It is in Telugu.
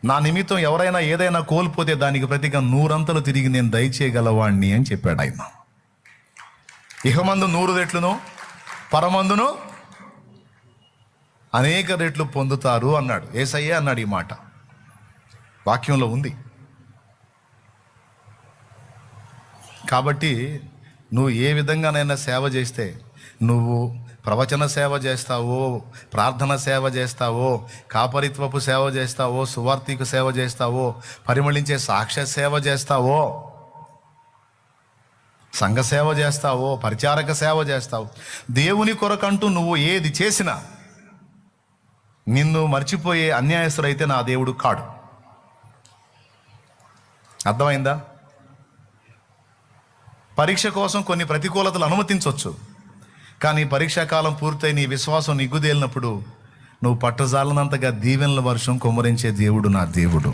నా నిమిత్తం ఎవరైనా ఏదైనా కోల్పోతే దానికి ప్రతిగా 100 తిరిగి నేను దయచేయగలవాణ్ణి అని చెప్పాడు ఆయన. ఇహమందు 100 రెట్లును పరమందును అనేక రెట్లు పొందుతారు అన్నాడు. యేసయ్య అన్నాడు ఈ మాట, వాక్యంలో ఉంది. కాబట్టి నువ్వు ఏ విధంగానైనా సేవ చేస్తే, నువ్వు ప్రవచన సేవ చేస్తావో, ప్రార్థన సేవ చేస్తావో, కాపరిత్వపు సేవ చేస్తావో, సువార్తికు సేవ చేస్తావో, పరిమళించే సాక్ష్య సేవ చేస్తావో, సంఘ సేవ చేస్తావో, పరిచారక సేవ చేస్తావు, దేవుని కొరకంటూ నువ్వు ఏది చేసినా నిన్ను మర్చిపోయే అన్యాయస్తుడైతే నా దేవుడు కాడు. అర్థమైందా? పరీక్ష కోసం కొన్ని ప్రతికూలతలు అనుమతించవచ్చు, కానీ పరీక్షాకాలం పూర్తయి నీ విశ్వాసం నిగ్గుదేలినప్పుడు నువ్వు పట్టజాలనంతగా దీవెనల వర్షం కుమ్మరించే దేవుడు నా దేవుడు.